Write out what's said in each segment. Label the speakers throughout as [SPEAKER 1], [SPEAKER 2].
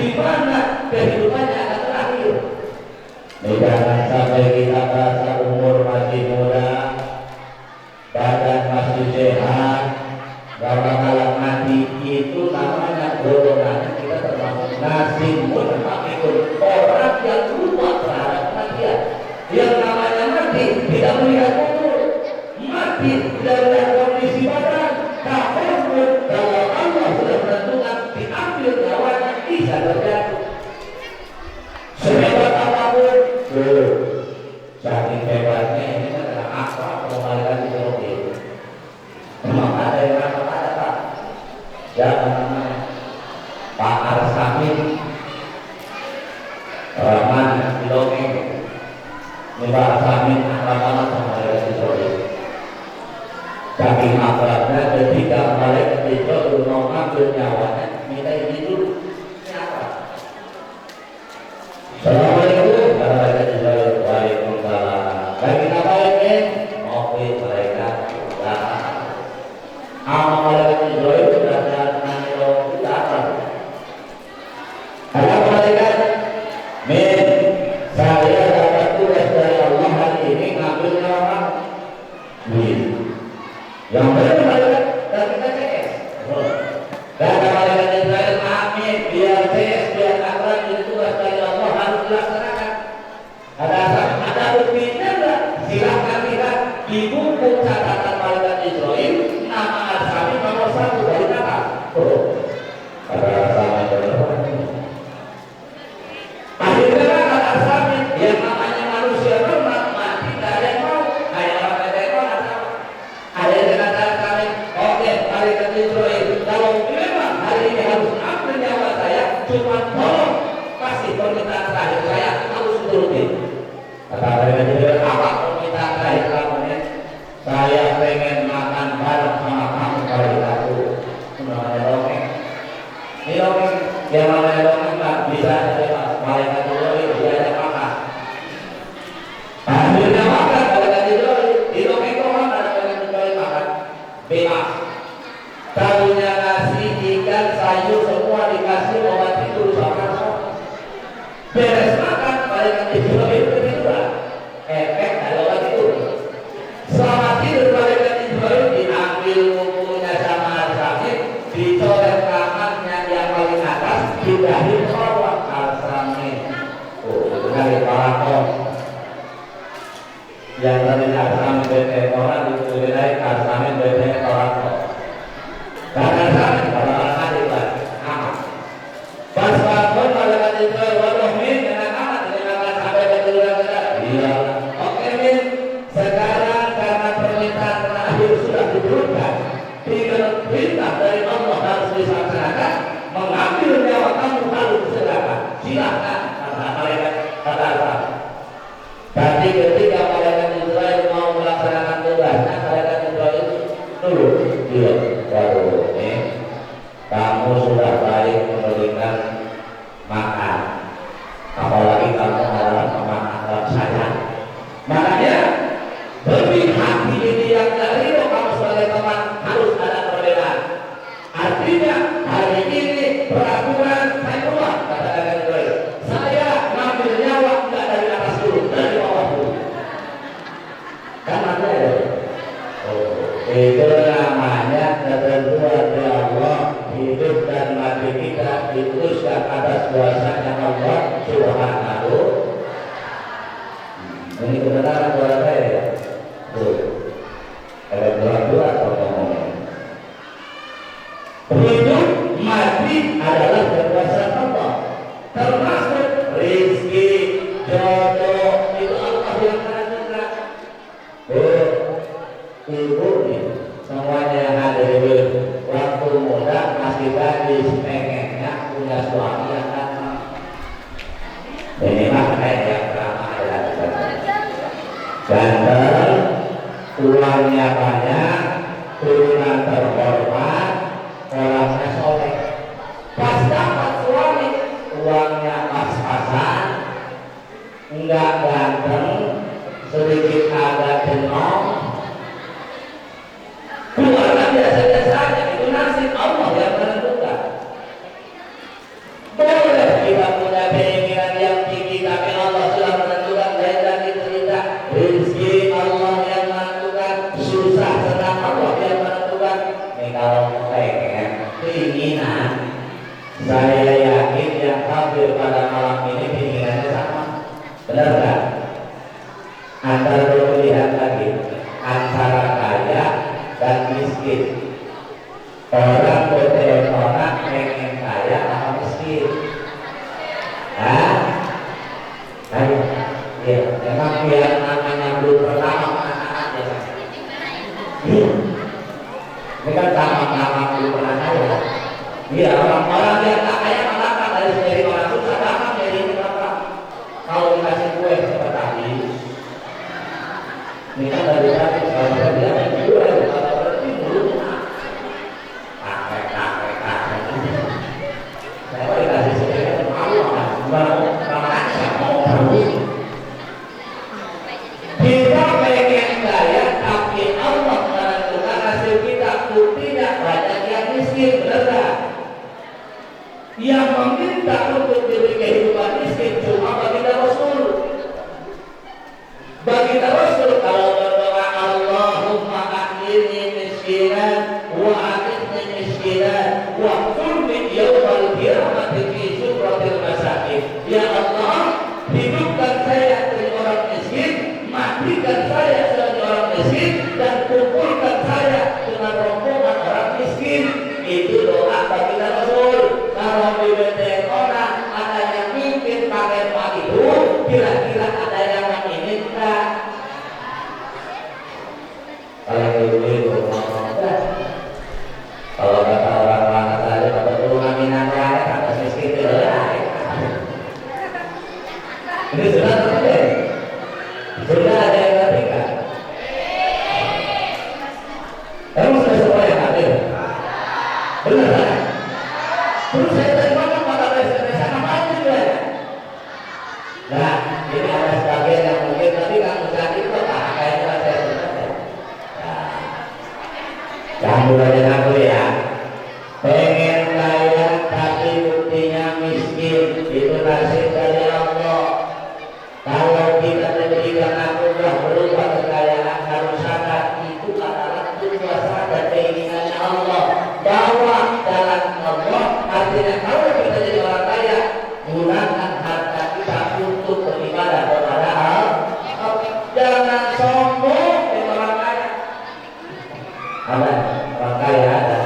[SPEAKER 1] di mana kehidupannya akan terakhir. Jangan sampai kita merasa umur masih muda, badan masih sehat, gak bakalan mati. Itu namanya golongan kita termasuk nasimun fakirun, orang yang lupa terhadap kematian. Yang namanya mati tidak melihat umur, mati tidak melihat kondisi badan. Namun kalau Allah sudah menentukan diambil nyawanya, bisa terjadi. Sehebat apapun, saking hebatnya ini adalah apa pengembalian ideologi. Memang ada yang ada Pak. Jangan namanya Pak Arsamin Rahman Dongeng. Ini Pak Arsamin Rahman sama ideologi. Saking akrabnya ketika malaikat itu mau ngambil nyawanya, minta ini dulu. Assalamualaikum warahmatullahi wabarakatuh. Waalaikumsalam. Bagi apa ini? Oke mereka sudah amal Israel sudah nanti lo kita apa? Ada mereka min saya dapat tugas dari Allah hari ini ngambil nyawa yang benar mereka dan kita CS. Dan mereka Israel amin biar CS biar akhirat itu tugas dari Allah harus dilaksanakan. Ada buktinya enggak? Silakan lihat di buku catatan malaikat Israel nama Arsamin nomor 1 dari kata. Ada Arsamin berapa? Akhirnya kata Arsamin yang namanya manusia normal mati tidak ada yang mau. Ada yang mau ada yang kata Arsamin, oke malaikat Israel kalau memang hari ini harus ambil nyawa saya, cuma tolong kasih permintaan terakhir saya harus turutin. Kata mereka juga apa permintaan terakhir kamu? Saya pengen makan bareng sama kamu kali aku. Namanya dongeng. Ini dongeng yang namanya dongeng Pak bisa lewat malaikat itu dia ada makan. Akhirnya makan malaikat itu di dongeng kok ada malaikat itu makan bebas. Tahunya nasi ikan sayur semua dikasih obat tidur sama beres makan malaikat itu efek dari obat itu. Selama tidur malaikat Israel diambil bukunya sama Arsamin, dicoret kamarnya yang paling atas, pindahin ke bawah Arsamin. Itu dari Parakon. Yang tadi Arsamin bete orang dipindahin Arsamin bete Parakon. Dan Arsamin kalau adik lagi aman. Pas Parakon malaikat Israel waduh min dengan aman dengan aman sampai ke tujuan kita. Iya. Oke min. Sekarang karena permintaan terakhir sudah diturunkan, perintah dari Allah harus dilaksanakan. Mengambil nyawa kamu harus silakan. Silakan kata malaikat kata Allah. Tapi ketika malaikat Israel mau melaksanakan tugasnya, malaikat Israel dulu dia baru ini kamu sudah baik memberikan makan, apalagi kamu adalah teman saya. Makanya lebih hati ini yang dari kamu sebagai teman harus ada perbedaan. Artinya hari ini peraturan saya keluar kata-kata Israel. Saya ngambil nyawa tidak dari atas dulu, dari bawah dulu. Kan ada ya? Itu namanya ketentuan dari Allah. Hidup dan mati kita diteruskan atas kuasanya Allah Subhanahu. Ini kebenaran suara saya ya? Ada dua atau ngomongnya. Hidup mati adalah kekuasaan Allah. Termasuk rezeki, jodoh, itu Allah yang menentukan. Ibu nih, semuanya yang ada di waktu muda masih gadis pengennya punya suami yang ganteng. Ini makanya yang pertama adalah ganteng, uangnya banyak, turunan terhormat, orangnya soleh. Pas dapat suami, uangnya pas-pasan, enggak ganteng, sedikit agak jenong, keluarga biasa-biasa aja. Itu nasib Allah yang menentukan. Boleh miskin. Orang betul orang pengen kaya atau miskin? Hah? Ayo, ya, memang biar namanya belum pertama anak-anak ya. Iya, ini kan sama-sama belum pernah kaya. Iya, orang-orang yang tak kaya mengatakan dari orang susah datang dari ini apa? Kalau dikasih kue seperti tadi, ini kan dari tadi kalau dia kue kalau berarti dulu saya dikasih sedikit malu kita pengen kaya tapi Allah menentukan hasil kita pun tidak banyak yang miskin, benar? Yang meminta untuk diberi kehidupan miskin cuma baginda Rasul. Baginda Rasul kalau berdoa Allahumma akhirni miskinan wa akhirni miskinan wa qurbi yawmal qiyamati fi syukratil masakin. Ya Allah, hidupkan saya sebagai orang miskin, matikan saya sebagai orang miskin, dan kumpulkan saya dengan rombongan orang miskin. Itu doa baginda Rasul. Kalau di BTN orang ada yang mungkin pakai pak itu, kira-kira ada yang menginginkan. Kalau ibu-ibu ngomong, kalau kata orang-orang tadi pada turunan minatnya kata miskin itu ya. Ini sudah terjadi. Sudah ada yang ngerti kan? Kamu sudah semua yang hadir? Benar kan? Terus saya tadi makan pada resa ngapain juga ya? Nah, ini ada sebagian yang mungkin tadi kamu cari itu kayaknya saya sebenarnya. Nah, kamu aja aku ya. Pengen kaya tapi buktinya miskin, itu nasib dari Allah. Kalau kita diberikan anugerah berupa kekayaan harus sadar itu adalah kuasa dan keinginannya Allah. Bahwa jalan Allah artinya kalau kita jadi orang kaya, gunakan harta kita untuk beribadah kepada Allah. Jangan sombong jadi orang kaya. Ada orang kaya ada.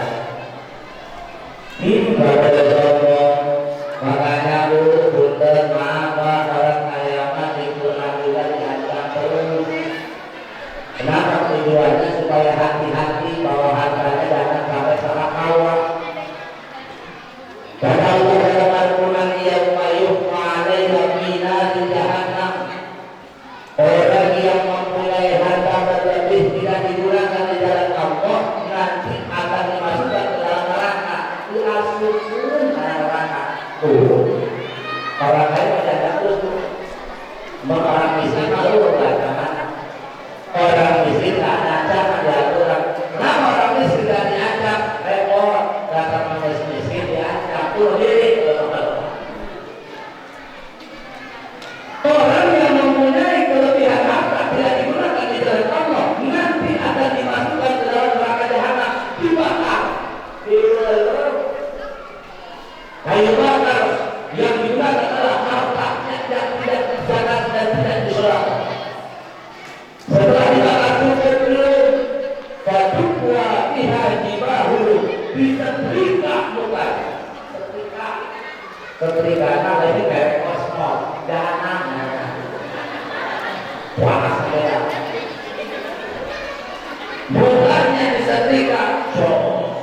[SPEAKER 1] Ini pada sombong. Makanya punten maaf orang kaya mah dikurang juga diancam terus. Kenapa tujuannya supaya hati-hati bahwa hartanya jangan sampai salah kawan. Kata Allah dalam Al-Quran yauma yuhma 'alaiha fi nari jahannam. Orang yang mempunyai harta berlebih tidak digunakan di jalan Allah nanti akan dimasukkan ke dalam neraka. Diasupkan neraka. Orang kaya pada takut. Orang miskin malu beragama. Orang miskin tak diancam diatur. Kenapa orang miskin tidak diancam? Repot. Kata manusia miskin diancam. Bunuh diri. Orang yang mempunyai kelebihan harta tidak digunakan di jalan Allah nanti akan dimasukkan ke dalam neraka jahanam, dibakar. Kayu bakar yang digunakan adalah hartanya yang tidak dijaga dan tidak diserah. Setelah dibakar belum kadukwa biha jibahu disetrika bukan setrika nah ini kayak kosmos jahanam panas ya bukannya disetrika.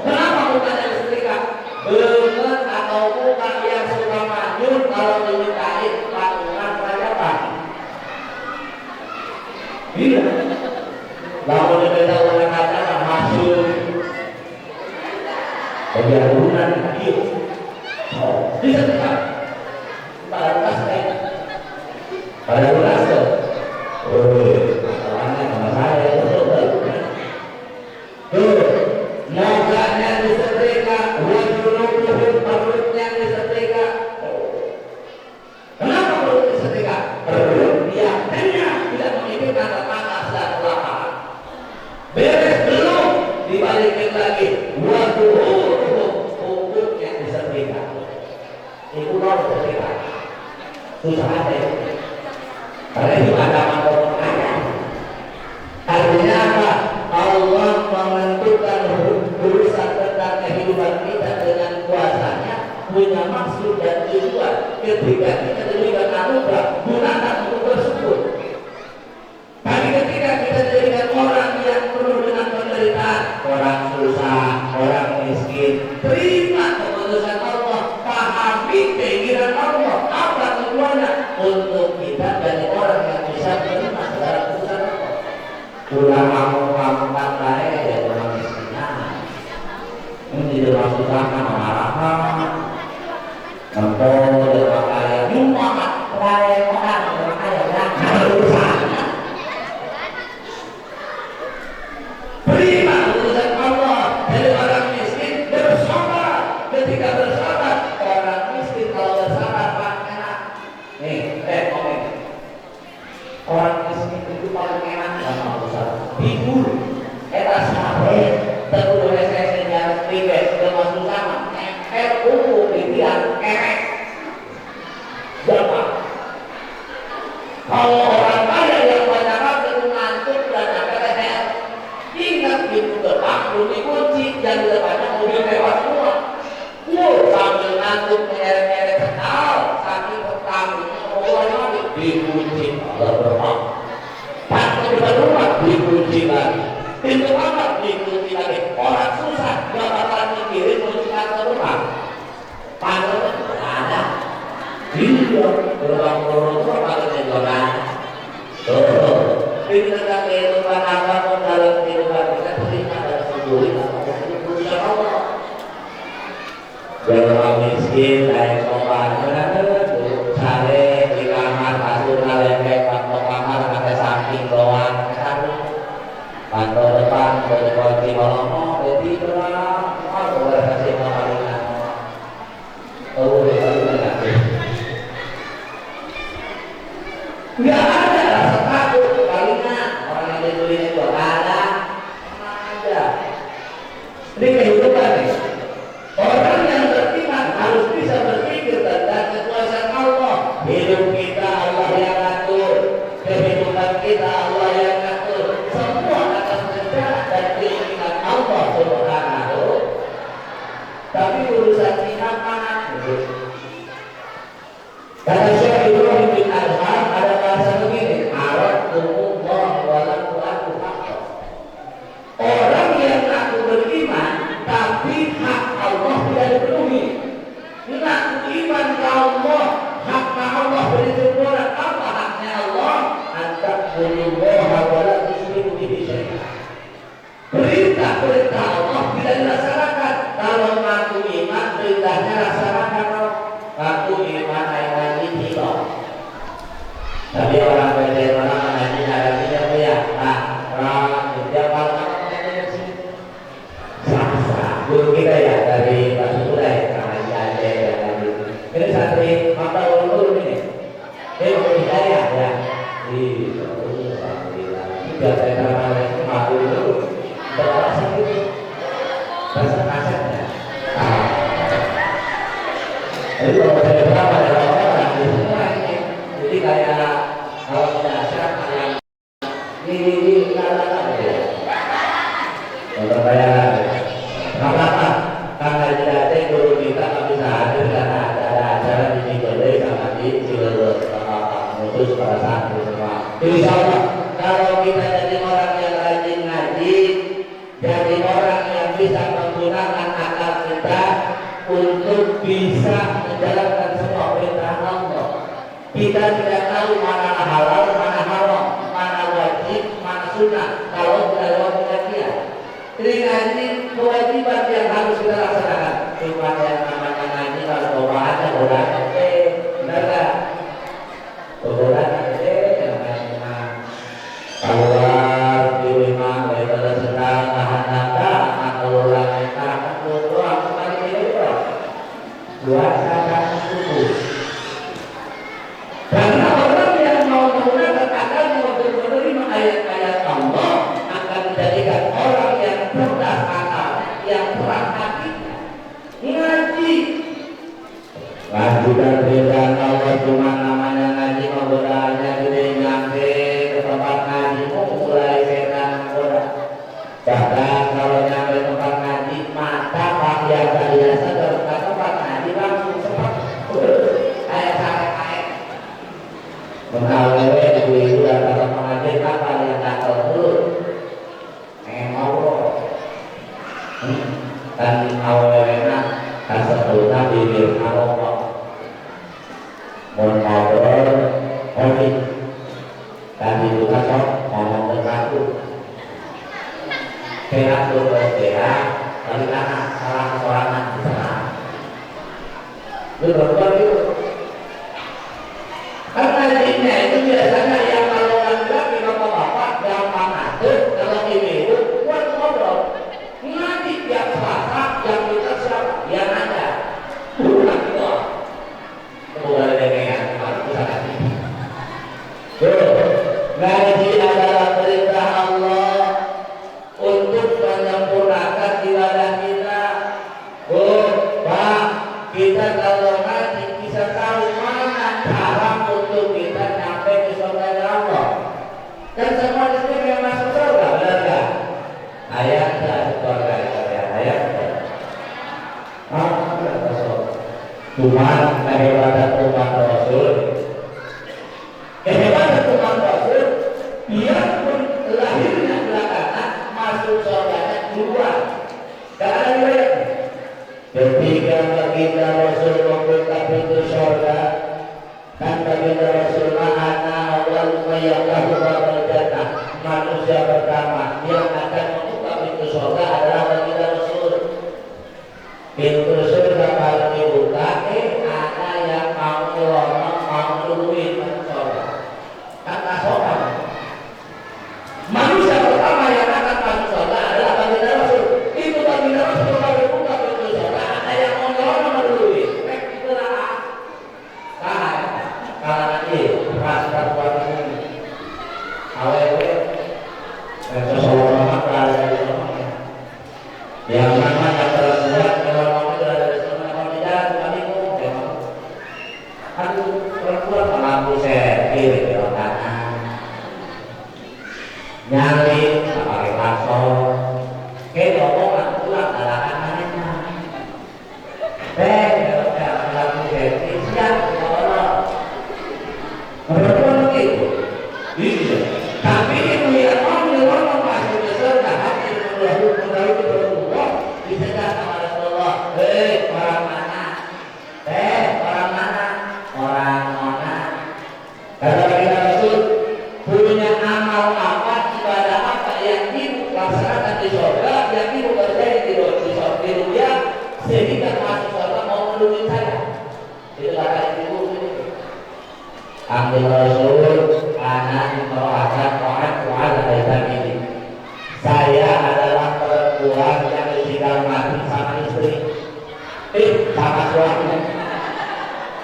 [SPEAKER 1] Kenapa bukannya disetrika? Bengat atau bukan yang suka manyun kalau dimintain patungan peradaban. Iya. Lalu diminta oleh kata masuk bagian turunan kaki. Disetrika. Pada lunas kayak pada lunas tuh. Masalahnya sama saya itu mukanya disetrika, wajulubuhum perutnya disetrika. Kenapa perut disetrika? Perut biasanya tidak memikirkan tentang dan kelaparan. Beres belum dibalikin lagi, wajulubuhum punggungnya disetrika. Itu mau disetrika. Susah aja. Karena itu ada makhluk. Artinya apa? Allah menentukan susah marah Nempel dengan kaya Muhammad kaya orang dengan kaya yang urusan Terima urusan Allah dari orang miskin bersabar ketika bersabar orang miskin kalau bersabar paling enak nih komen orang miskin itu paling enak sama urusan tidur eta sampai terkudu SSN yang ribet termasuk sama RUU pilihan kerek berapa kalau orang kaya yang banyak harta ngantuk dan KTR ingat pintu gerbang belum dikunci dan di depannya mobil mewah semua sambil ngantuk merek-merek kenal saking pertamanya pokoknya dikunci gerbang pas di rumah dikunci lagi pintu kamar dikunci lagi orang susah gak bakalan mikirin kunci ke rumah panel ada iya gerbang-gerbang itu pakai jendolan pintu kehidupan apapun dalam kehidupan kita terima dan syukuri urusan Allah orang miskin naik sopan sare di kamar kasur lepek pantau kamar ada samping doang pantau depan kunci ngomong jadi berang boleh kasih kemaluan nggak ada rasa takut palingan orang yang ditulis itu ada ini kehidupan nih orang yang beriman harus bisa berpikir tentang kekuasaan Allah hidup kita Allah yang atur kehidupan kita Allah yang atur semua atas rencana dan keinginan Allah Subhanahu tapi urusan kita mana kata Syekh Ibrahim bin Adham ada bahasa begini Arakumullah walam tu'atu haqqa orang yang aku beriman tapi hak Allah tidak dipenuhi mengaku iman ke Allah hak Allah bersempurna apa haknya Allah antakfurullah wala tusyriku bihi syai'an perintah Allah tidak dilaksanakan kalau mengaku iman perintahnya laksanakan aku iman ayat ini tapi orang beda orang mengaji artinya ya nah orang dia kalau guru kita ya dari Pak Surai karena ada ini santri mata ulur ini kita ya di juga saya terang itu malu dulu berasa gitu rasa kasarnya jadi kalau saya berapa ada orang di semua ini jadi kayak kalau dasar yang ini kata-kata ya untuk bayar apa-apa karena tidak guru kita nggak bisa hadir karena ada acara di Cibolei sama di Cilegon khusus pada saat itu semua. Insya Allah kalau kita jadi orang yang rajin ngaji, jadi orang yang bisa menggunakan akal kita untuk bisa menjalankan semua perintah Allah. Kita tidak tahu mana halal, mana haram, mana wajib, mana sunnah kalau tidak lewat pengajian. Jadi ngaji kewajiban yang harus kita laksanakan. Cuma yang namanya ngaji kalau bawa aja bodoh benar nggak? Bodoh namanya keluar di rumah lebar sedang tahan nada atau lagi tahan keluar kembali ke rumah. Buat sadar suku. Karena orang yang mau menggunakan akalnya untuk menerima ayat-ayat Allah akan menjadikan orang yang cerdas akal, yang terang hati, ngaji. Lanjutan perintah Allah cuma namanya ngaji menggodanya gede nyampe ke tempat ngaji mulai setan menggoda. Bahkan kalau nyampe tempat ngaji mata pak yang tadinya sadar ke tempat ngaji langsung sempat kayak ayat mengawewe ibu-ibu dan para pengajian apa yang tak tahu dan awalnya kasatuna bibir aroma mohon ngobrol hobi dan itu kasar ngomong bersatu sehat bersehat bagi anak salah seorangan di sana. Lu berbuat itu. Karena jinnya itu biasanya yang kalau laki-laki bapak-bapak gampang atur, kalau ibu buat ngobrol. Nanti tiap Selasa yang kita siapa? Yang ada. Bukan itu. Bukan dengan harus bisa kasih. Ngaji adalah perintah Allah untuk menyempurnakan ibadah kita. Pak, kita kalau ngaji bisa tahu mana cara untuk kita sampai ke surga Allah. Dan semua di sini yang masuk surga, benar nggak? Ayat surga ayat. Cuma kehebatannya umat Rasul, dia pun lahirnya belakangan masuk surganya duluan. Gak ada riwayat. Ketika baginda Rasul membuka pintu surga, dan baginda Rasul ma'ana awal mayyalahu wa jannah, manusia pertama yang akan membuka pintu surga adalah baginda Rasul. Pintu surga kalau dibuka, ada yang mau nyelonong, mau nungguin masuk surga. Kata surga. Manusia pertama yang akan masuk surga adalah baginda Rasul. Itu baginda Rasul kalau buka pintu surga, ada yang mau nyelonong nungguin. Itulah kalangan ini rasa kuat ini. Awalnya seseorang berada di rumahnya. Yang mana yang terbuat kalau berada di rumah tidak kami aduh perempuan lampu servis di kanan nyali pakai pasor kayak omongan pulang adalah anaknya lampu servis siap orang perempuan begitu iya tapi melihat orang masuk ke surga hati mengetahui itu berdua disegah sama Rasulullah orang mana orang mana orang mana kata baginda Rasul punya amal apa ibadah apa yang dilaksanakan di surga yang bekerja di dunia sehingga masuk surga mau menuju saya itu kata ibu ambil Rasul anak merawakan kuat dari ini saya adalah perempuan yang ditinggal mati sama istri sama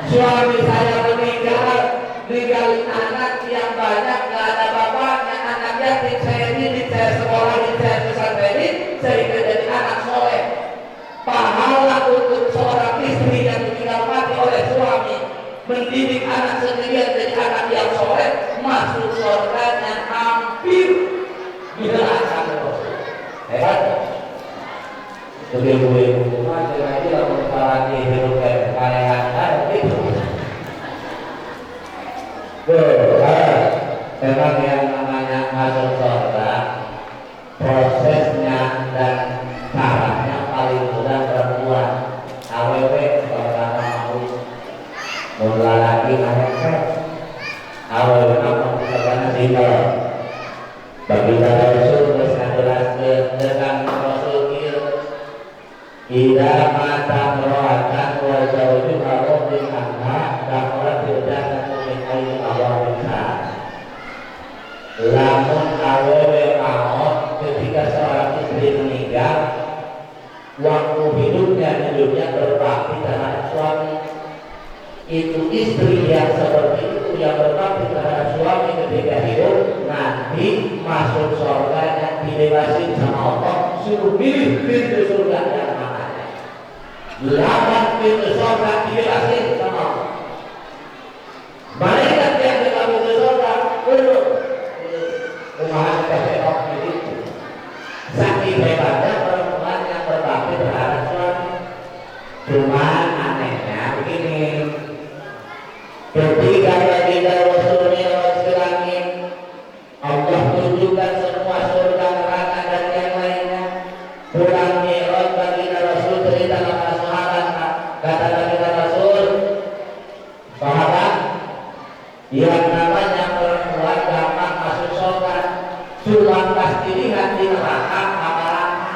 [SPEAKER 1] suami saya meninggal ninggalin anak yang banyak gak ada bapaknya anak yatim saya didik saya sekolahin saya pesantrenin sehingga jadi anak soleh pahala untuk seorang istri yang ditinggal mati oleh suami mendidik anak sendirian jadi anak yang soleh masuk surganya hampir dijelaskan Rasul hebat ibu-ibu masih lagi lalu lagi hidup kayak itu memang yang namanya masuk surga prosesnya dan caranya paling mudah perempuan aww pertama mulai lagi masyarakat aww karena simpel baginda Rasul berjelaskan dengan Rasul ida mata merawatkan wajah wajah Allah di anha dan orang tidak min ayin Allah bisa lamun awewe maut ketika seorang istri meninggal waktu hidupnya di dunia berbakti terhadap suami itu istri yang seperti itu yang berbakti terhadap suami ketika hidup nanti masuk surga yang dibebasin sama Allah suruh pilih pintu surga yang mana 8 pintu surga dibebasin sama Allah malaikat yang di pintu surga duduk rumahan kesekok itu saking hebatnya perempuan yang berbakti terhadap suami cuma anehnya begini ketika baginda Rasul Mi'raj ke langit Allah tunjukkan semua surga neraka dan yang lainnya pulang Mi'raj baginda Rasul cerita kepada sahabat kata baginda Rasul sahabat yang namanya perempuan gampang masuk surga cuma pas dilihat di neraka apa-apa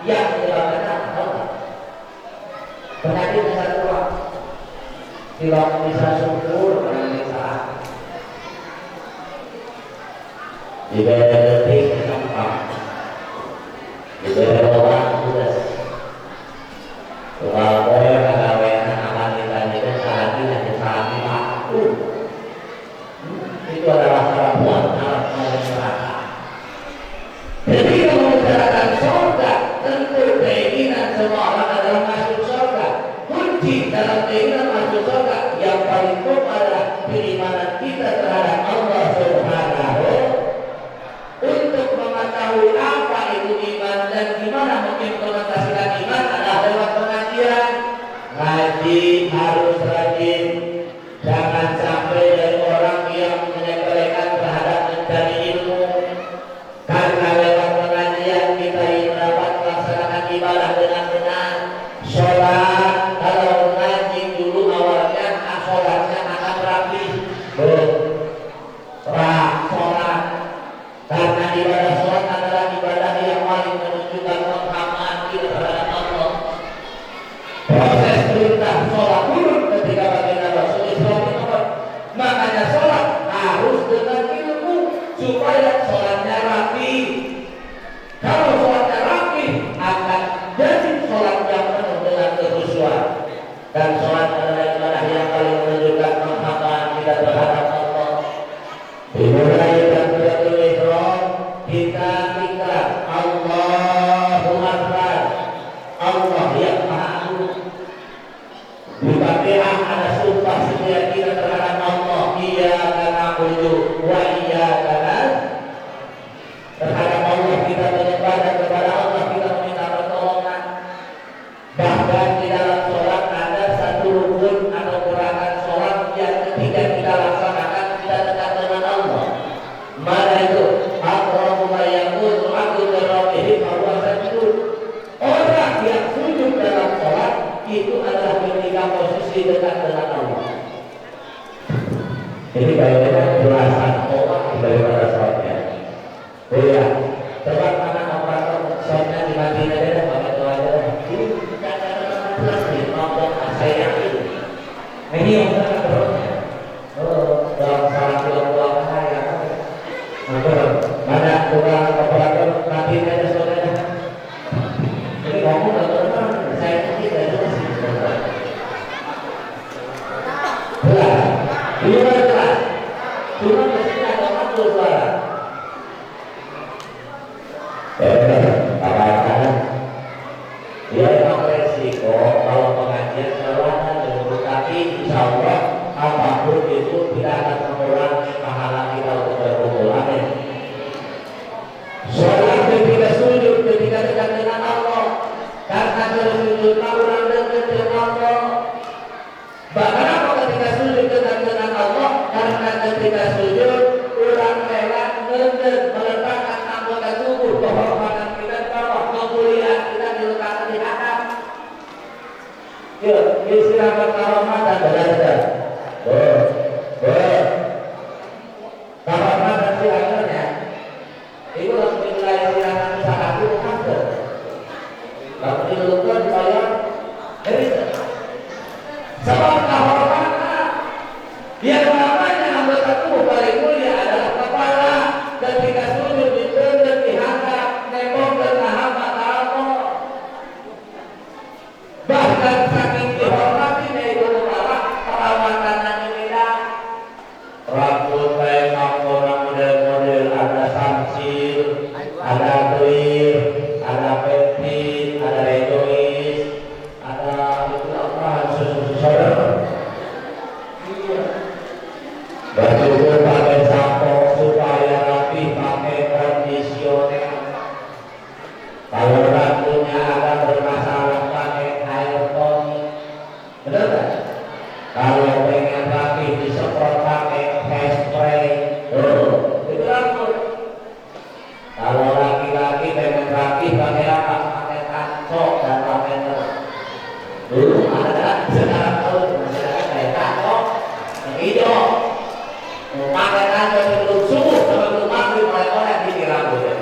[SPEAKER 1] yang menyebabkan apa? Penyakit bisa keluar. Tidak bisa subur dengan bisa. Jika detik kesempat, jika orang tugas, kalau boleh kagawean akan ditanya saat ini saat ini itu adalah salah buat alat masyarakat. Jadi kalau membicarakan surga, tentu keinginan semua orang adalah masuk surga. Kunci dalam keinginan masuk surga yang paling pokok adalah keimanan kita terhadap Allah Subhanahu. Untuk mengetahui apa itu iman dan gimana mengimplementasikan iman adalah lewat pengajian. Ngaji harus rajin. Jangan sampai dari orang yang menyepelekan terhadap mencari ilmu. Karena lewat pengajian kita ingin dapat melaksanakan ibadah dengan benar. Sholat, kalau ngaji dulu awalnya sholatnya akan rapi. Sholat. Karena ibadah sholat adalah ibadah yang paling menunjukkan penghamaan kita terhadap Allah. Proses perintah sholat dulu ketika baginda Rasul Islam itu, makanya sholat harus dengan ilmu supaya sholatnya rapi. Kalau sholatnya rapi akan jadi sholat yang penuh dengan kekhusyuan. Dan sholat adalah ibadah yang paling menunjukkan penghamaan kita terhadap Allah. Dimulai dan kita ikrar Allahu Akbar, Allah yang Maha Agung. Di Fatihah ada sumpah setia kita terhadap Allah, Iyyaka na'budu wa iyyaka nasta'in. Terhadap Allah kita menyembah dan kepada Allah kita meminta pertolongan. Bahkan di dalam sholat ada satu rukun atau gerakan sholat yang ketika kita laksanakan kita dekat dengan Allah. Mana itu? Orang yang sujud dalam sholat itu adalah ketika posisi dekat dengan Allah. Ini kayaknya belasan orang daripada sholatnya. Iya, tempat mana operator sholatnya di Madinah ada pakai itu aja. Ini jelas nih, ngomong saya yakin. Ini yang benar terusnya. Oh, dalam salah pulang saya. Mana tukang operator Madinah ada sholatnya? Ini ngomong teman-teman, saya tidak jelas. Jelas, cuma jelas. Cuma mestinya ada waktu suara. Apa-apa. Dia memang resiko kalau pengajian selama tapi insya Allah apapun itu tidak akan mengurangi pahala kita untuk berkumpul. Amin. Sholat ketika sujud ketika dekat dengan Allah, karena bersujud orang dekat dengan Allah. Bahkan apa ketika sujud dekat dengan Allah? Karena ketika sujud orang rela meletakkan anggota tubuh kehormatan kita di bawah, kemuliaan kita diletakkan di atas. Yuk, istilah kehormatan belajar. Kehormatan si akhirnya itu harus dinilai silakan usaha itu ada. Kalau dilakukan saya dari sebab kehormatan yang namanya anggota tubuh paling mulia adalah kepala. Ketika sujud ditunduk dihantam nembong dan hamba Allah. Bahkan saking dihormatinya itu kepala perawatannya beda. Rambut kayak orang model-model ada samsil, ada clear, ada peti, ada rejoice, ada itu apa susu saudara. Baju pakai sampo supaya rapi, pakai kondisioner. Kalau rambutnya ada bermasalah pakai air tonic, benar kan? Kalau pengen rapi disemprot pakai hairspray, itu rambut. Kalau laki-laki pengen rapi pakai apa? Pakai tancok dan pakai dulu ada sekarang tahu masyarakat kayak tancok, yang hijau, pakai tancok sebelum subuh, sebelum maghrib oleh-oleh di rambut.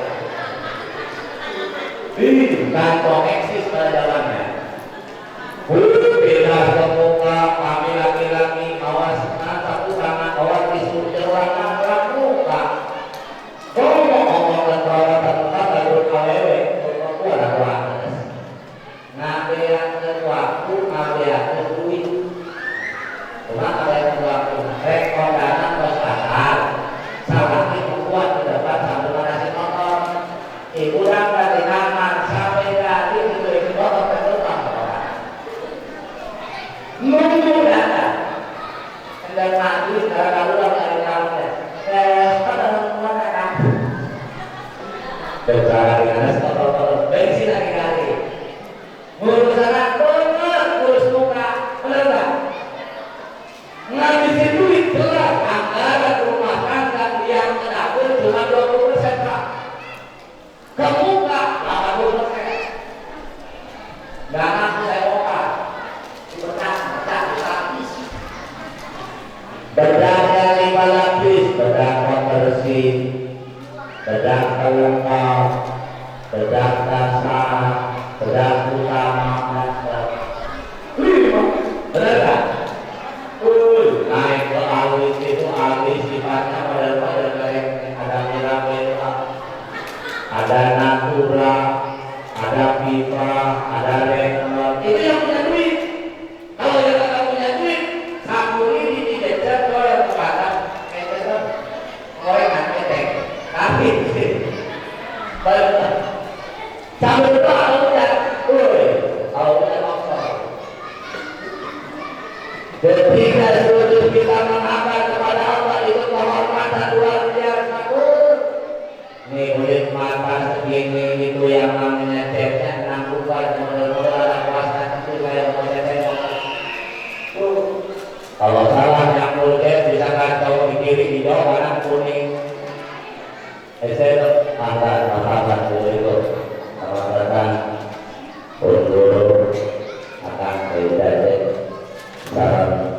[SPEAKER 1] kantong eksis pada jalannya. Beda kemuka kami laki-laki awas satu tangan awas tisu celana muka. Ngomong dan perawatan muka lalu awewe aku ada kuanes. Ngabeakeun waktu ngabeakeun duit. Cuma ngabeakeun waktu rekodana tos akal. Salah itu kuat dapat sambil nasi motor. Ibu dan dari kamar sampai dari itu motor terdepan. Nunggu datang. Dan mati karena lu dari kamarnya. Pada mana kan? Berjalan dengan motor bensin lagi. Ngurus anak bener, ngurus muka, bener gak? Ngabisin duit jelas. Anggaran rumah tangga yang menabung cuma 20% Pak. Ke muka 80%. Gak ngaku saya opa. Bedaknya 5 lapis, bedak konversi, bedak pelengkap, bedak dasar, bedak utama, bener gak? Naik ke alis itu alis sifatnya pada kayak ada merah, ada natura, ada pipa, ada renal. Itu yang punya duit. Kalau yang nggak punya duit, sabun ini dijajar oleh kepada itu gorengan ketek. Tapi benar. Sabun itu kalau udah maksud. Ketika sujud kita menghadap kepada Allah itu kehormatan luar biasa. Nih kulit mata segini itu yang namanya ceknya nangkupan model-model anak kuasa itu kayak model-model. Kalau salah yang kulit bisa kacau di kiri di bawah warna kuning. Saya mata kulit itu sama untuk akan beda. Dalam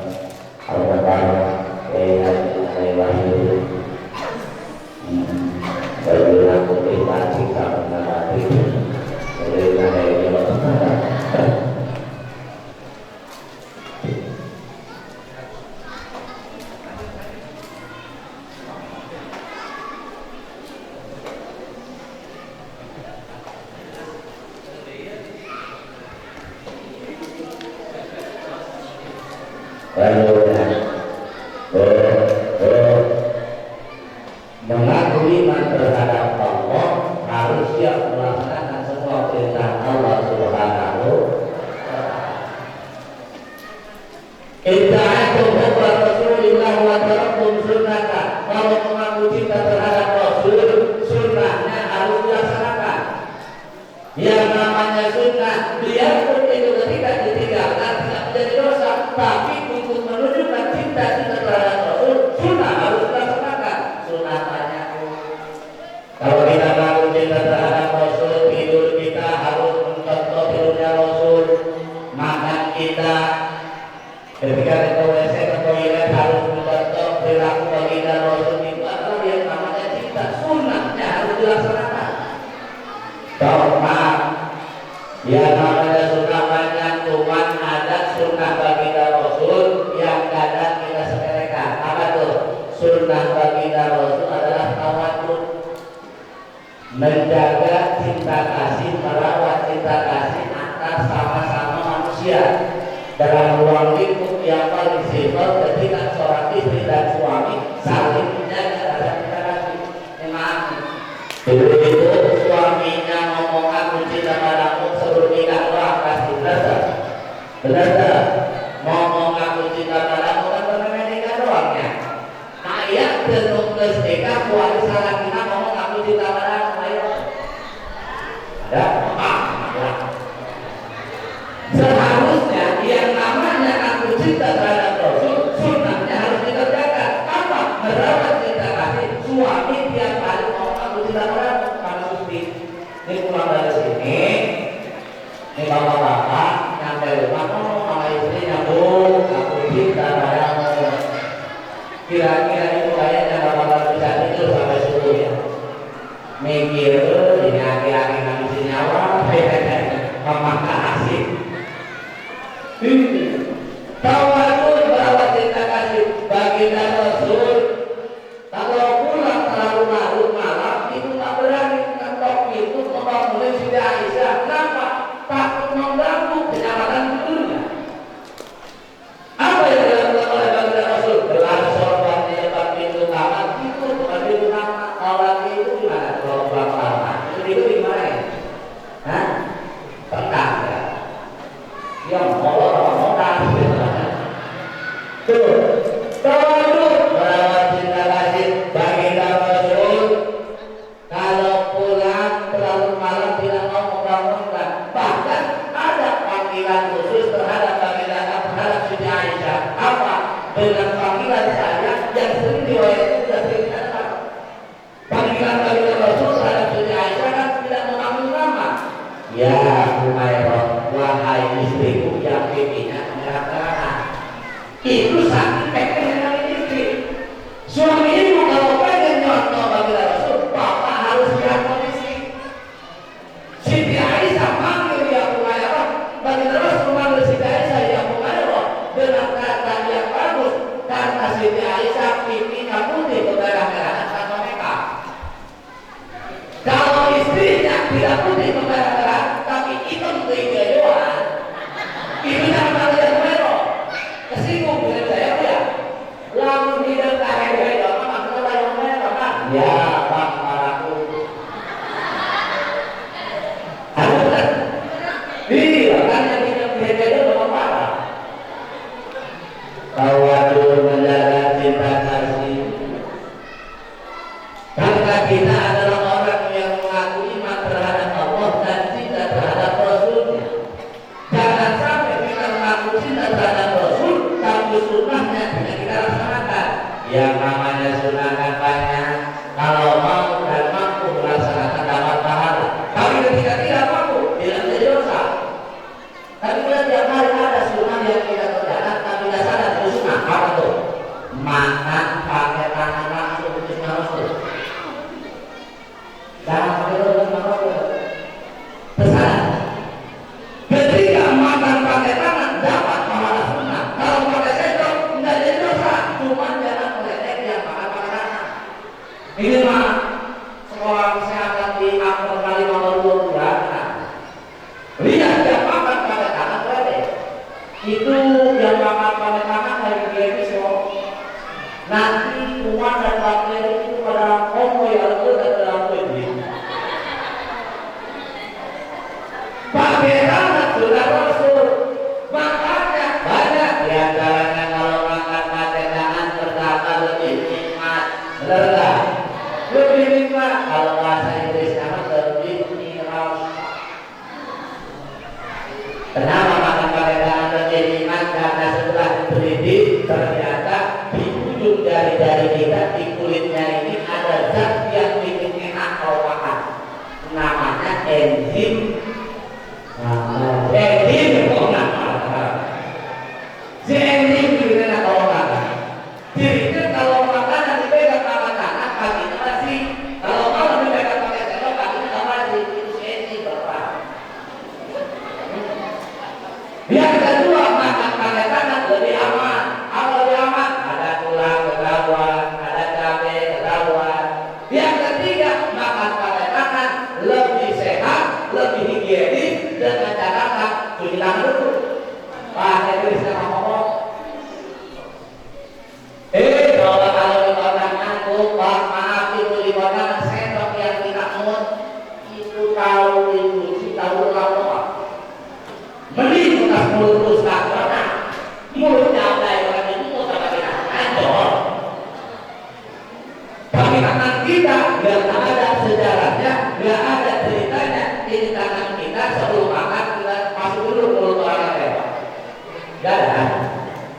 [SPEAKER 1] Al-Quran bagaimana kita cinta mengenai bagaimana mengakui iman terhadap Allah harus siap melaksanakan semua perintah Allah Subhanahu wa ta'ala. Itta'atum hubba Rasulillah wa taraktum sunnata. Kalau mengaku cinta terhadap Rasul, sunnahnya harus dilaksanakan. Yang namanya sunnah, biarpun itu ketika ditinggalkan tidak menjadi dosa, tapi untuk menunjukkan cinta terhadap Rasul, sunnah harus dilaksanakan. Sunnah tanya, kalau kita mengaku cinta terhadap Rasul, tidur kita harus mencontoh tidurnya Rasul, makan kita ketika di WC ke toilet harus mencontoh perilaku baginda Rasul. Itu adalah yang namanya cinta. Sunnahnya harus dilaksanakan. Maaf, yang namanya sunnah banyak, cuman ada sunnah baginda Rasul yang kadang kita sepelekan. Apa tuh? Sunnah baginda Rasul adalah tawadud, menjaga cinta kasih, merawat cinta kasih antar sama-sama manusia dalam ruang lingkup yang paling simpel ketika seorang istri dan suami saling menjaga rasa cinta kasih. Maaf, dulu itu suaminya ngomong aku cinta padamu sebelum nikah doang pasti benar. Ngomong aku cinta padamu kan pernah nikah doang ya. Ayat tentu nikah kuali salah kita ngomong aku cinta padamu ayat. Ada seharusnya yang namanya aku cinta terhadap Rasul, sunnahnya harus dikerjakan. Apa? Merawat cinta kasih suami tiap hari ngomong aku cinta padamu. Ini pulang dari sini, ini bapak-bapak nyampe rumah ngomong sama istrinya, Bu, aku cinta padamu. Kira-kira itu kayaknya bapak-bapak bisa tidur sampai subuh ya. memakan asik. Tawadud bahwa cinta kasih baginda Rasul. Kalau pulang terlalu larut malam itu tak berani mengetok pintu membangunin Siti Aisyah. Kenapa? Takut mengganggu kenyamanan tidurnya. Apa yang dilakukan oleh baginda Rasul? Gelar sorban di depan pintu kamar itu bukan pintu kamar. Orang itu gimana? Kalau pulang malam itu gimana ya? Hah? Tenang ya? Yang molor tuh, tawadud merawat cinta kasih baginda Rasul. Kalau pulang terlalu malam tidak mau membangunkan. Bahkan ada panggilan khusus terhadap baginda terhadap Siti Aisyah. Apa? Dengan panggilan saya yang sering diwayatkan sudah sering ada. Panggilan baginda Rasul terhadap Siti Aisyah kan tidak mengambil nama. Ya Umairah, wahai istriku yang pipinya merah-merah. Itu saking pengen dengan istri. Suami ibu kalau pengen nyontoh baginda Rasul, bapak harus lihat kondisi. Siti Aisyah manggil ya Umairah, baginda Rasul manggil Siti Aisyah ya Umairah dengan kata yang bagus, karena Siti Aisyah pipinya putih kemerah-merahan sama mereka. Kalau istrinya tidak putih kemerah-merahan, tapi hitam kehijauan, itu jangan manggil ya Umairah. Kesinggung dengan saya ya. Lalu tidak kaya apa maksudnya yang merah kan? Ya, Bang Paraku. Ada kan? Iya, kan yang tidak beda dengan parah. Tawadud menjaga cinta kasih. Karena kita adalah orang yang mengaku iman terhadap Allah dan cinta terhadap Rasulnya. Jangan sampai kita mengaku cinta terhadap Rasul, tapi sunnahnya tidak kita laksanakan. Yang namanya sunnah kan banyak. Kalau mau dan mampu melaksanakan dapat pahala. Tapi ketika tidak mampu, tidak menjadi dosa. Tapi kita tiap hari ada sunnah yang kita kerjakan, tapi tidak sadar itu sunnah. Apa tuh? Makan pakai tangan langsung itu sunnah Rasul. Jangan pakai tangan Rasul. Tersadar. Ketika makan pakai tangan dapat pahala sunnah. Kalau pakai sendok tidak jadi dosa. Cuma jangan meledek yang makan pakai tangan. Ini mah sekolah kesehatan di Aktor kali nomor 22. Lihat yang makan pakai tangan meledek. Itu yang makan pakai tangan dari dia semua. Nanti umat dan bakteri itu pada homo yang dan dalam ini. Pakai tangan sudah Rasul. Makanya banyak di antaranya kalau makan pakai tangan pertama lebih nikmat, lega, lebih nikmat. Kalau bahasa Inggrisnya lebih nirasa. Kenapa makan pakai tangan lebih nikmat? Karena setelah diteliti ternyata di ujung jari-jari kita di kulitnya ini ada zat yang bikin enak kalau makan. Namanya enzim. Enzim kalau makan. Si enzim juga enak kalau makan. Jadinya kalau makanan dipegang pakai tangan, kakinya masih. Kalau malam dipegang pakai sendok, kakinya nggak masih. Itu si enzim berapa? Yang kedua, makan pakai tangan lebih aman. Apa lebih aman? Ada tulang ketahuan, ada cabai ketahuan. Yang ketiga, makan pakai tangan lebih sehat, lebih higienis dengan catatan cuci tangan dulu. Pakai tulisnya ngomong. Kalau di orang ngantuk, maaf itu di orang sendok yang kita ngut itu tahu dicuci tahu lama. Mending bekas mulut terus tak pernah. Mulutnya ada yang orang itu mau tak kita ngancor. Tapi tangan kita nggak ada sejarahnya, nggak ada ceritanya. Ini tangan kita sebelum makan kita masuk dulu mulut orang lewat. Nggak ada.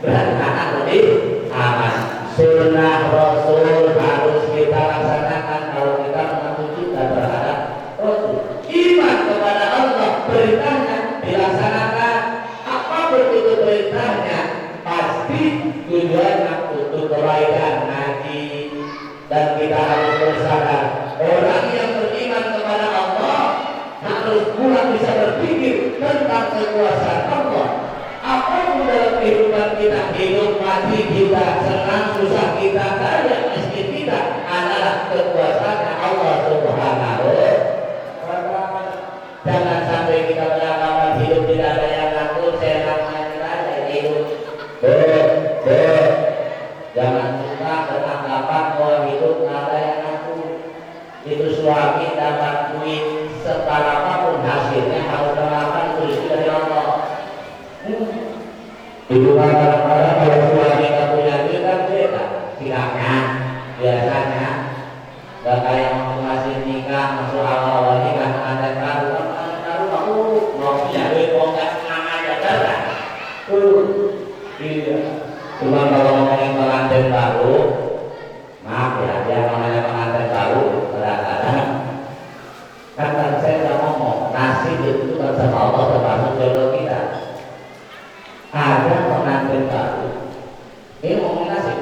[SPEAKER 1] Berarti tangan lebih aman. Sunnah Rasul harus kita laksanakan kalau kita mengaku cinta terhadap Rasul. Iman kepada Allah, perintahnya dilaksanakan. Apa begitu kekuasaan Allah. Apapun dalam kehidupan kita, hidup mati kita, senang susah kita, kaya miskin kita, adalah kekuasaan Allah Subhanahu wa Ta'ala. Jangan sampai kita beranggapan hidup tidak ada yang ngatur, senangnya kita ada hidup. Jangan suka beranggapan bahwa hidup tidak ada yang ngatur. Itu suami dapat duit setara apapun hasilnya harus beranggapan itu dari Allah. Itu kadang-kadang kalau suami nggak punya duit kan beda sikapnya. Biasanya nggak kayak mau masih nikah, masuk awal nikah pengantin baru aku mau punya duit mau nggak senang aja kan? Iya. Cuma kalau ngomongin pengantin baru, maaf ya, dia namanya pengantin baru kadang-kadang kan saya udah ngomong nasib itu kan sama Allah termasuk jodoh kita. Ada pengantin baru, ini ngomong nasib,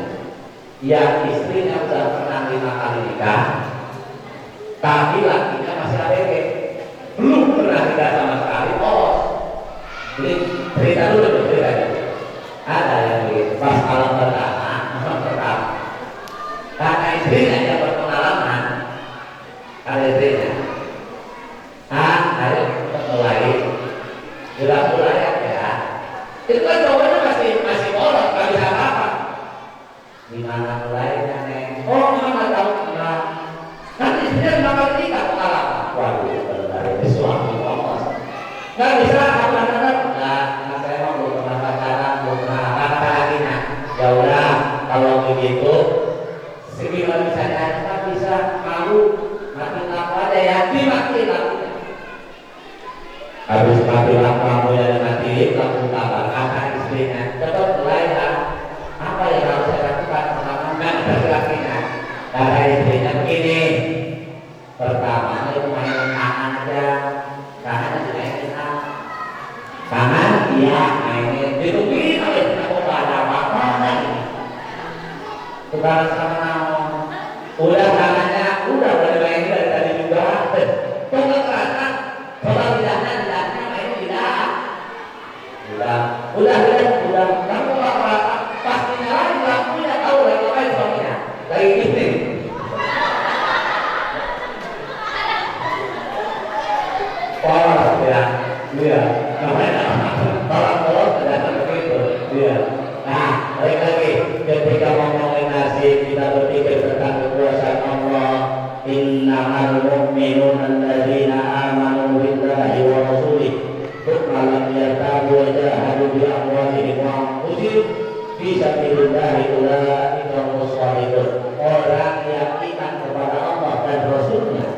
[SPEAKER 1] yang istrinya sudah pernah 5 kali nikah, tapi lakinya masih ABG, belum pernah nikah sama sekali. Jadi cerita dulu. Ada yang begitu, pas malam pertama, karena istrinya yang berpengalaman, ada istrinya, ayo mulai, mulai ya. Itu kan jawabannya masih bolos, nggak bisa apa-apa. Gimana mulainya neng? Mama tahu enggak. Kan istrinya 5 kali nikah pengalaman. Waduh, benar ini suami ngomong. Nggak bisa apa-apa. Nah, saya mau belum pernah pacaran, belum pernah apa lagi nah. Ya udah, kalau begitu, segimana bisa nyanyi, bisa malu, mati lampu aja ya, dimati lampunya. Habis mati lampu yang dimatiin, lampu tambah kata istrinya, coba mulai apa yang harus saya lakukan sama laki-lakinya. Kata istrinya begini, pertama itu main tangan aja, tangan dimainin tangan dia mainin ditungguin oleh aku ada apa lagi. Tukar sama udah tangannya udah mainin dari tadi juga. Coba terasa, coba lidahnya main lidah. Udah. Kamu apa? Pasti nyalain lampunya tahu lagi ngapain suaminya. Lagi gini. Iya. Tolong ternyata begitu. Iya. Nah, balik lagi ketika ngomongin nasib kita berpikir tentang kekuasaan Allah. Innamal mu'minuna alladzina amanu billahi wa rasulih tsumma lam yartabu wa jahadu bi amwalihim wa anfusihim fi sabilillahi ulaika humus shalihdun. Orang yang iman kepada Allah dan Rasulnya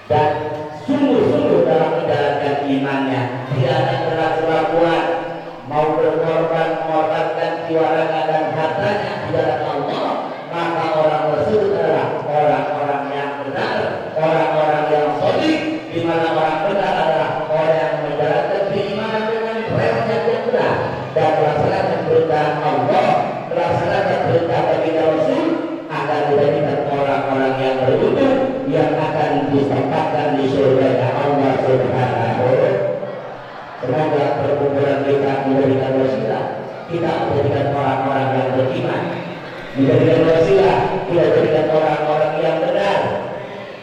[SPEAKER 1] dan sungguh-sungguh dalam menjalankan imannya, tidak ada keraguan, mau berkorban, mengorbankan jiwa raga dan hartanya di jalan Allah, maka orang tersebut adalah orang-orang yang benar, orang-orang yang sholiq, di mana orang benar adalah orang yang menjalankan keimanan dengan rela yang benar dan melaksanakan perintah Allah, melaksanakan perintah bagi Rasul, akan dijadikan orang-orang yang beruntung yang akan ditempatkan di surga Allah Subhanahu wa Ta'ala. Semoga perkumpulan kita menjadikan wasilah kita menjadikan orang-orang yang beriman, menjadikan wasilah kita jadikan orang-orang yang benar,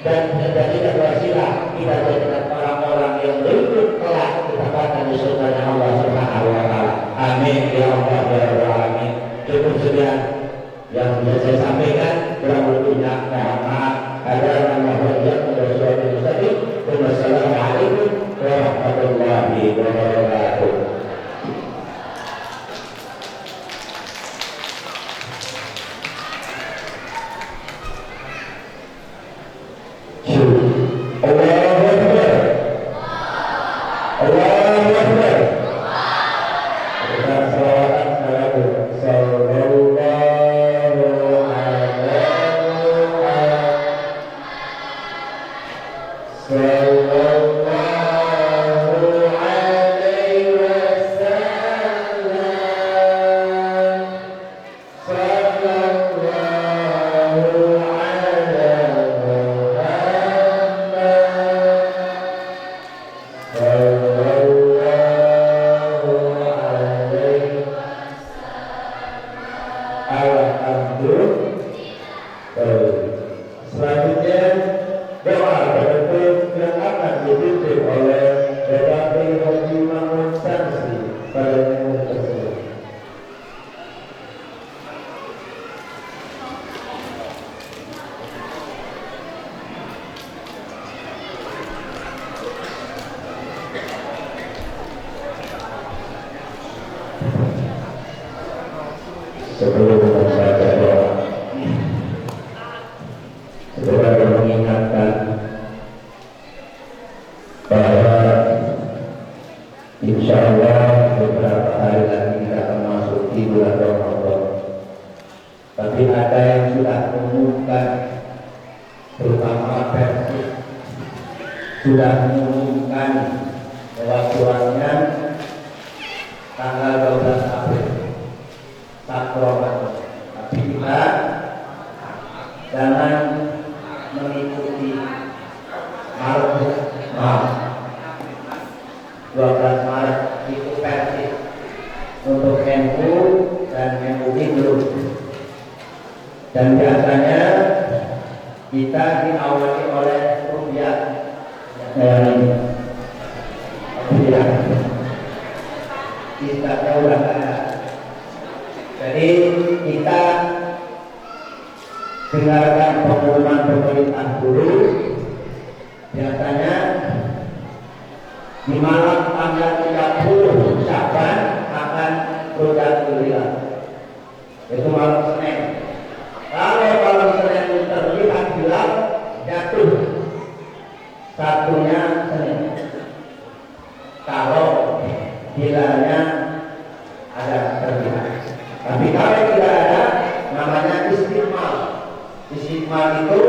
[SPEAKER 1] dan menjadikan wasilah kita jadikan orang-orang yang beruntung kelak ditempatkan di surga Allah Subhanahu wa Ta'ala. Amin ya Allah ya Rabbal alamin. Cukup sekian yang bisa saya sampaikan, kurang lebihnya mohon maaf. Ada nama wajah Rasulullah Mustaqim. Wassalamualaikum warahmatullahi wabarakatuh. Allahu Akbar. Allahu Akbar. Oh Sebelum membaca doa, saudara mengingatkan bahwa insya Allah beberapa hari lagi kita akan masuk di bulan Ramadan. Tapi ada yang sudah mengumumkan, terutama Persib sudah mengumumkan bahwa suratnya tanggal 12 April saat Ramadan. Tapi kita jangan mengikuti Maret 12 Maret itu Persib untuk NU dan MUI belum. Dan biasanya kita diawali oleh rupiah tidak udah ada. Jadi kita dengarkan pengumuman pemerintah dulu. Biasanya di malam tanggal 30 Syaban akan Rukyatul Hilal, itu malam Senin. Kalau malam Senin terlihat hilal, jatuh satunya Senin. Kalau hilalnya ada terlihat. Tapi kalau tidak ada, namanya istiqmal. Istiqmal itu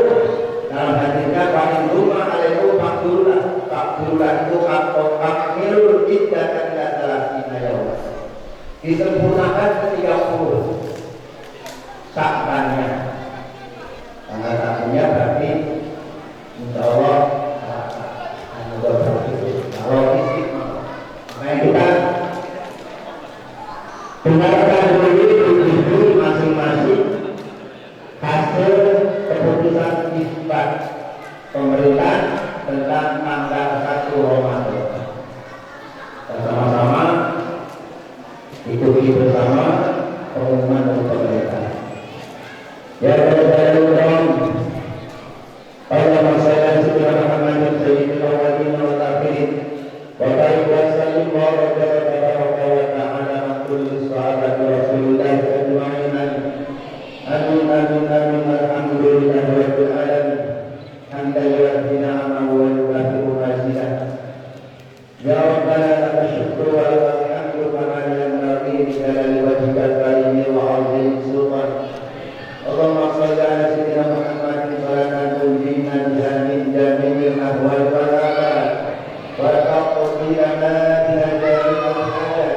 [SPEAKER 1] dalam hadisnya paling rumah alaikum fakturullah. Fakturullah itu kakilul iddah tidak salah inayawah. Disempurnakan ke 30 sakbannya. Tanggal satunya berarti insya Allah kalau istiqmal. Nah kita dengarkan dulu masing-masing hasil keputusan isbat pemerintah tentang tanggal 1 Ramadan. Bersama-sama ikuti bersama pengumuman dari pemerintah. Ya Rasulullah, Allahumma shalli ala Muhammadin sayyidil awwalin wal akhirin wa barik wa sallim wa barik wa ta'ala kulli sahabati Rasulillah ajma'in. Amin amin amin alhamdulillahi rabbil alamin. Hamdan yuwaffina amahu wa yukafi'u mazidah. Ya Rabbana lakal syukru wa lakal hamdu kama yanbaghi li jalali wajhikal karim wa 'azimi sultan. Allahumma shalli ala sayyidina Muhammadin salatan tunjina biha min jami'il ahwal wal afat wa taqdi lana biha jami'al hajat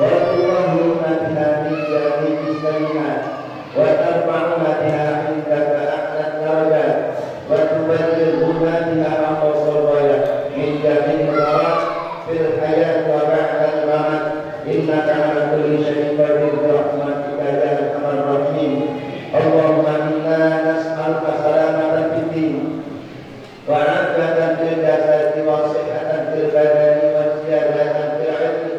[SPEAKER 1] wa tuqahhirna biha min jami'is sayyi'at wa tarfa'una biha 'indaka a'la darajat wa tuballighuna biha aqsal ghayat min jami'il gharat fil hayat wa ba'dal mamat innaka 'ala kulli syai'in qadir bi rahmatika ya arhamar rahimin. Allahumma inna nas'aluka salamatan fid din wa 'afiyatan fil jasadi wa sihhatan fil badani wa ziyadatan fil 'ilmi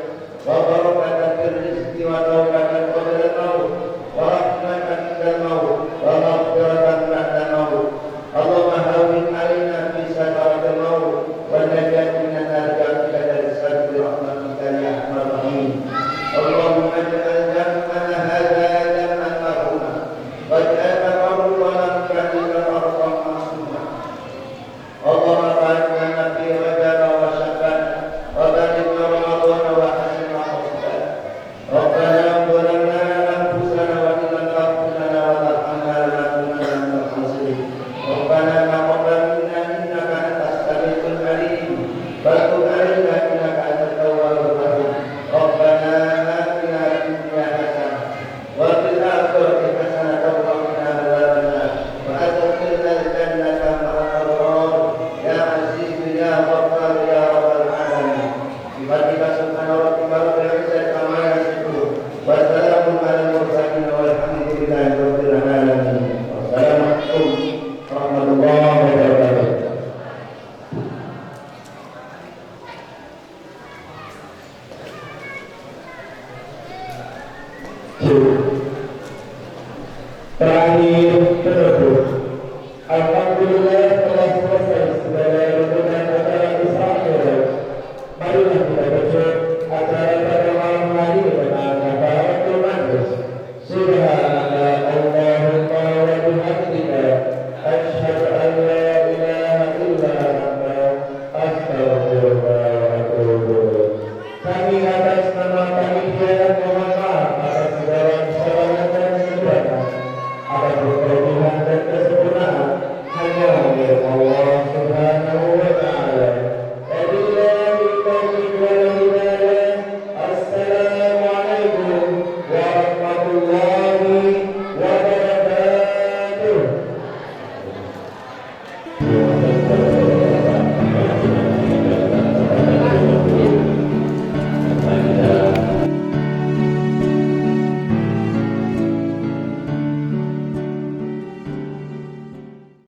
[SPEAKER 1] wa barakatan fil rizqi wa tawbatan qabla al-maut wa rahmatan indal maut wa maghfiratan ba'da al-maut. Allahumma hawwin 'alaina fi sakaratil maut wa najjina minan nar dari sabbi rahmatika ya arhamar rahimin. Allahumma ij'al jam'ana hadha jam'an marhuma waj'al taqabbulana minka arhamar rahimin. Allahumma barik lana fi Rajab wa Sya'ban wa barik lana Ramadan wa hasin maqsad. Rabbana zalamna anfusana wa in lam taghfir lana wa tarhamna lanakunanna minal khasirin. Rabbana taqabbal minna innaka antas samiul alim wa tub 'alaina innaka antat tawwabur rahim. Rabbana atina fid dunya hasanah wa fil akhirati hasanah wa qina adzaban nar wa adkhilna al-jannata ma'al abrar ya aziz ya ghaffar ya rabbal alamin. Bihatika subhana rabbika rabbil izzati amma yasifun wa salamun 'alal mursalin walhamdulillahi rabbil alamin. Wassalamualaikum warahmatullahi wabarakatuh. Terakhir,